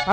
ए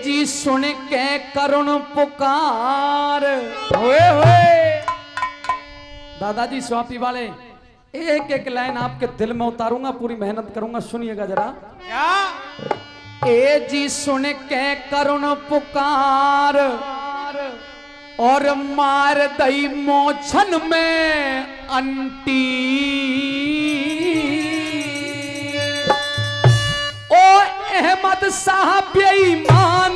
जी सुन के करुण पुकार होए दादाजी स्वाति वाले एक एक लाइन आपके दिल में उतारूंगा, पूरी मेहनत करूंगा, सुनिएगा जरा। क्या? ए जी सुन के करुण पुकार और मार दई मोछन में अंटी, अहमद साहब बेईमान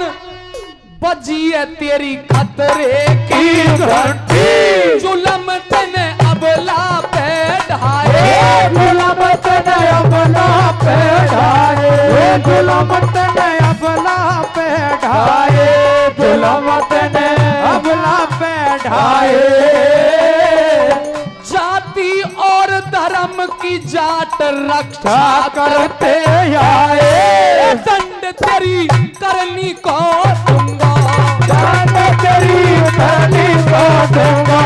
बजिए तेरी खतरे की घंटी, जुल्म तने अबला पे ढाए, जुल्म तने अबला पे ढाए, जुल्म तने अबला पे ढाए, जुल्म तने अबला पे ढाए। जाति और धर्म की जाट रक्षा करते आए, दंड तेरी करनी को दूंगा, दंड तेरी करनी को दूंगा,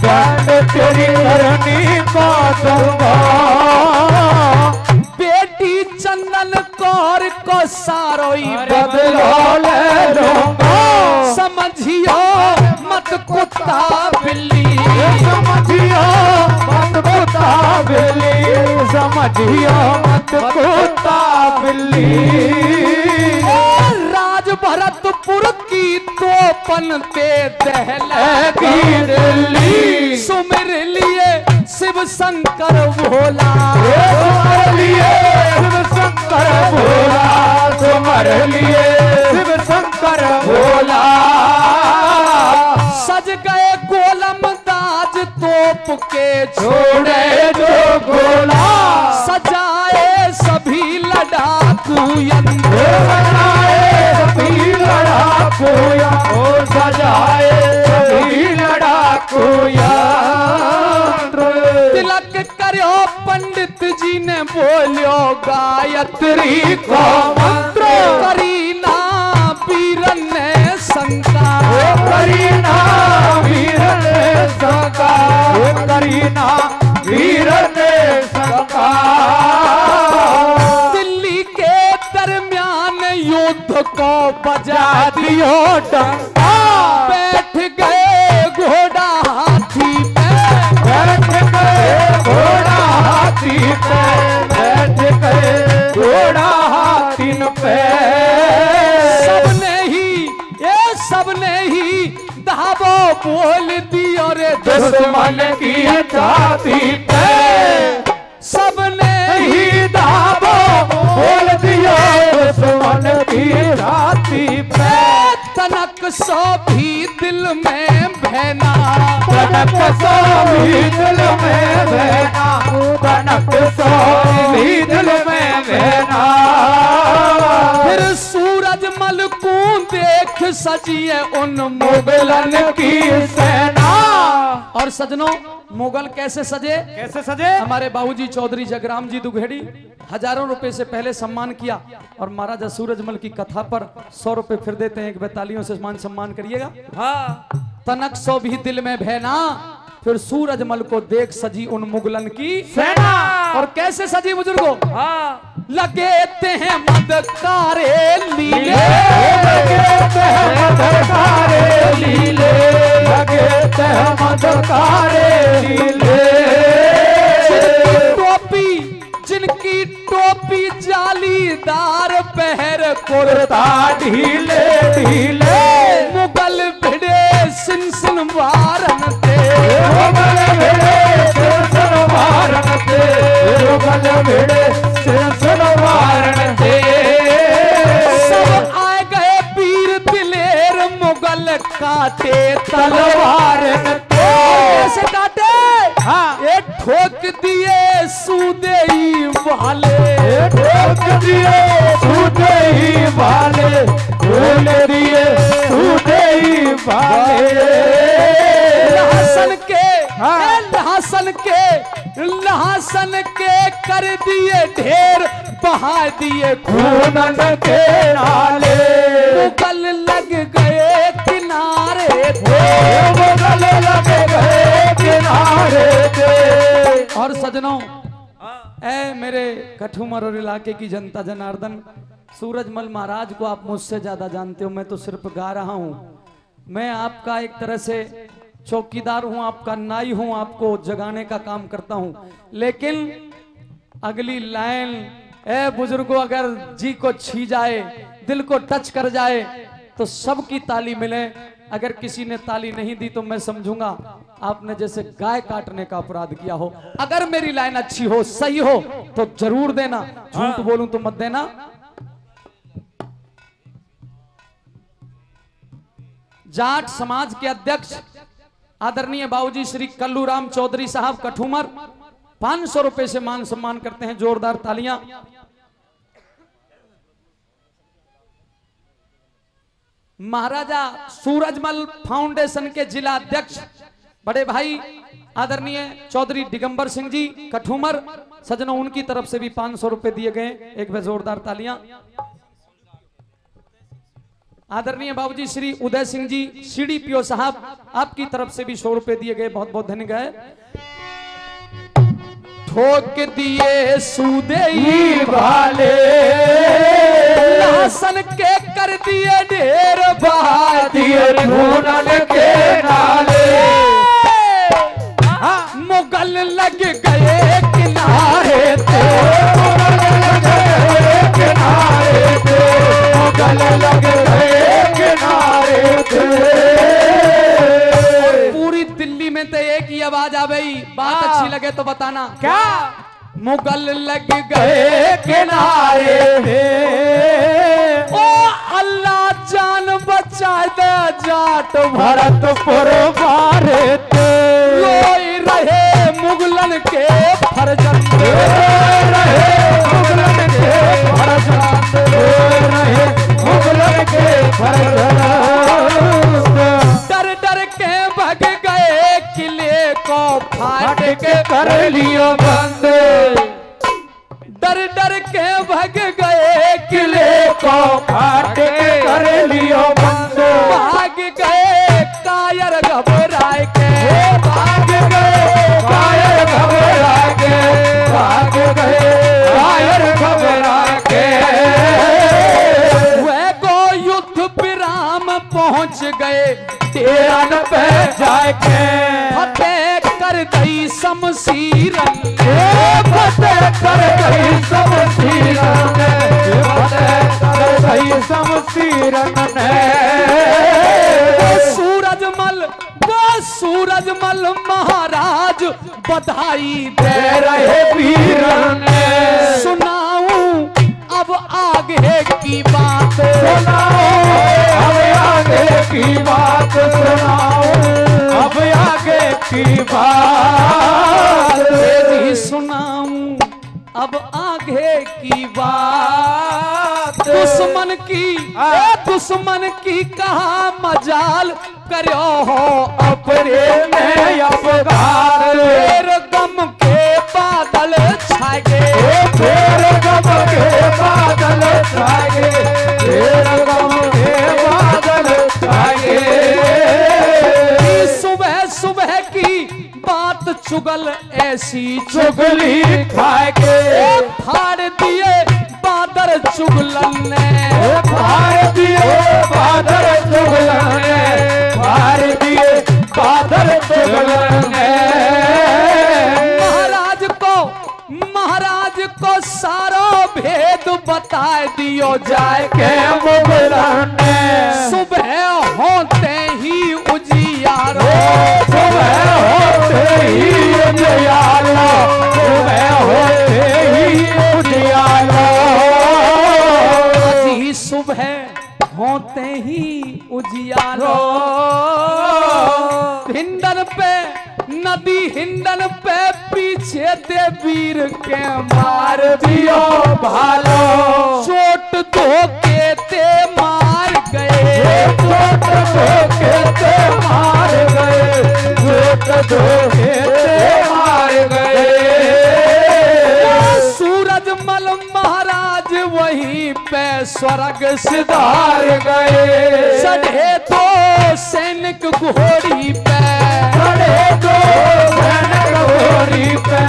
दंड तेरी करनी को दूंगा। बेटी चंदन कौर को सारोई बदला ले लूंगा, समझियो मत कुत्ता बिल्ली, समझियो मत कुत्ता बिल्ली, समझियो मत कुत्ता बिल्ली। राज भरतपुर की तोपन पे दहले की दिल्ली, सुमिर लिए शिव शंकर भोला, सुमर लिए शिव शंकर भोला, सुमर लिए शिव शंकर भोला। सज गए गोलम दाज तोप के छोड़े जो गोला, सजाए सभी लड़ाकू यंत्र, सजाए सभी लड़ाकू यंत्र, सजाए सभी लड़ाकू यंत्र। तिलक करो पंडित जी ने बोलियो गायत्री को मंत्र, करीना वीरन ने शंका, करीना वीर ने शंका, करीना वीर ने शंका। दिल्ली के दरमियान युद्ध को बजा दियो डंका, बैठ गए घोड़ा हाथी पे, बैठ गए घोड़ा हाथी पे, बैठ गए घोड़ा हाथी पे। सबने ही धावो बोल दियो रे दुश्मन की छाती पे, सबने ही धावो बोल दियो दुश्मन की छाती पे। तनक सो भी दिल में बहना, तनक सो भी दिल में बहना, तनक सो भी दिल में बहना। फिर सूरजमल को देख सजिए उन मुगलन की सेना। और सजनों मुगल कैसे सजे? कैसे सजे? हमारे बाबूजी चौधरी जगराम जी दुघेड़ी हजारों रुपए से पहले सम्मान किया और महाराजा सूरजमल की कथा पर 100 रुपए फिर देते हैं। एक बार तालियों से मान सम्मान करिएगा। हाँ। तनक सो भी दिल में भैना, फिर सूरजमल को देख सजी उन मुगलन की सेना। और कैसे सजी बुजुर्गों? हाँ। लगेते हैं मदकारे लीले, लगेते हैं मदकारे लीले, लगेते हैं मदकारे लीले। जिनकी टोपी जालीदार पहर कुर्ता ढीले ढीले, मुगल भिड़े सिन वारन ते, मुगल भिड़े सिन वारन ते, मुगल भिड़े सिन वारन ते। सब आए गए वीर दिलेर, मुगल काटे तलवार ते। कैसे काटे? हाँ। ये ठोक दिए सूदेई वाले, ठोक दिए सूदेई वाले, ठोक दिए सूदेई वाले। लहसन के कर दिए ढेर, बहा दिए खूनन के नाले, मुगल लग गए किनारे थे, मुगल लग गए किनारे थे। और सजनों, ऐ मेरे कठुमर और इलाके की जनता जनार्दन, सूरजमल महाराज को आप मुझसे ज्यादा जानते हो, मैं तो सिर्फ गा रहा हूं। मैं आपका एक तरह से चौकीदार हूं, आपका नाई हूं, आपको जगाने का काम करता हूं। लेकिन अगली लाइन, ए बुजुर्गों, अगर जी को छी जाए, दिल को टच कर जाए तो सबकी ताली मिले। अगर किसी ने ताली नहीं दी तो मैं समझूंगा आपने जैसे गाय काटने का अपराध किया हो। अगर मेरी लाइन अच्छी हो, सही हो तो जरूर देना, झूठ बोलूं तो मत देना। जाट समाज के अध्यक्ष आदरणीय बाबूजी श्री कल्लूराम चौधरी साहब कठुमर 500 रुपए से मान सम्मान करते हैं, जोरदार तालियां। महाराजा सूरजमल फाउंडेशन के जिला अध्यक्ष बड़े भाई आदरणीय चौधरी दिगंबर सिंह जी कठुमर, सजनों उनकी तरफ से भी 500 रुपए दिए गए, एक बार जोरदार तालियां। आदरणीय बाबूजी श्री उदय सिंह जी सीडीपीओ साहब, आपकी तरफ से भी 100 रुपए दिए गए, बहुत बहुत धन्यवाद। ठोक दिए सूदे वाले, लहसन के कर दिए ढेर, बहा दिए खूनन के नाले, मुगल लग गए किनारे थे, मुगल लग गए किनारे थे, मुगल लग गए किनारे थे। पूरी दिल्ली में तो एक ही आवाज आ गई, बात अच्छी लगे तो बताना। क्या? मुगल लग गए किनारे थे, ओ अल्लाह जान बचाए दे, जाट भरतपुर मारे थे, रोई रहे मुगलन के फरजंद, रहे मुगलन के फरजंद, रहे मुगलन के फरजंद। डर डर के भग गए किले को फाड़ के कर लियो बंद, डर डर के भग गए किले को फाड़ के कर लियो बंद। भाग गए कायर घबराए के, भाग गए कायर घबरा के, भाग गए कायर घबरा के। वह को युद्ध विराम पहुंच गए, तेरन पे जाके फतेह कर गई शमशीरन, फतेह कर गई शमशीरन, फतेह कर गई शमशीरन ने। सूरजमल महाराज बधाई दे रहे वीरन, सुनाऊं अब आगे की बात, सुनाओ अब आगे की बात, सुनाओ अब आगे की बात, जी सुनाऊं अब आगे की बात। दुश्मन की कहा मजाल, करो हो अपने में अपकार, फिर गम के बादल छा गए, फिर गम के बादल छा गए, फिर गम के बादल छा गए। सुबह सुबह की बात चुगल ऐसी चुगली खा के फाड़ दिए बादल चुगलन ने, फाड़ दिए बादल चुगलन ने, फाड़ दिए बादल चुगलन ने। महाराज को सारा भेद बता दियो जाए के मुगलन ने। सुबह होते ही उजियारो, सुबह होते ही उजियारो, सुबह होते ही उजियारो, सुबह होते ही उजियारो। हिंडन पे नदी, हिंडन पे पीछे दे वीर के मार दियो भालो, चोट धोके ते मार गए, चोट धोके ते मार गए, चोट धोके ते मार गए। सूरजमल महाराज पे स्वर्ग सिधार गए। चढ़े दो सैनिक घोड़ी पे, चढ़े दो सैनिक घोड़ी पे,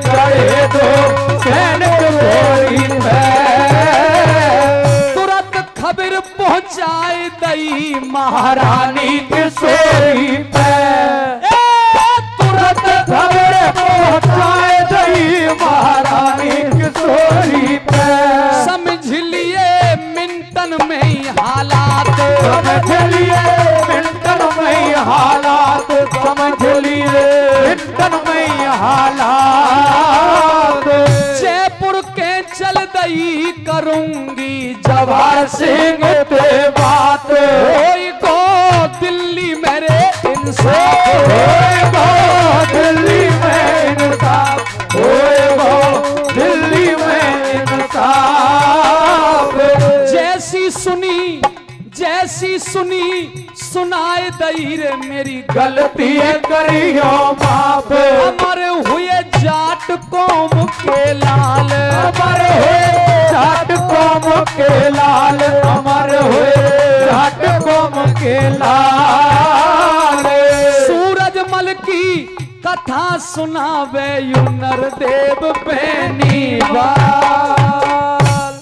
चढ़े दो सैनिक घोड़ी पे। तुरंत खबर पहुंचाए दई महारानी किशोरी पे, तुरंत खबर पहुंचाए दई महारानी किशोरी पे। समझ लिए मिनटन में ही हालात, समझ लिए मिनटन में ही हालात, समझ लिए मिनटन में ही हालात। जयपुर के चल दई करूंगी जवाहर सिंह ते बात, होई को दिल्ली मेरे इंसाफ, होए गो दिल्ली में इंसाफ, होए गो दिल्ली में इंसाफ। जैसी सुनी सुनाए दई रे मेरी गलती करियो माफ, अमर हुए जाट कौम के लाल, अमर हुए जाट कौम के लाल, अमर हुए जाट कौम के लाल। सूरजमल की कथा सुनावे यू नरदेव बेनीवाल।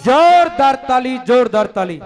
जोरदार ताली, जोरदार ताली।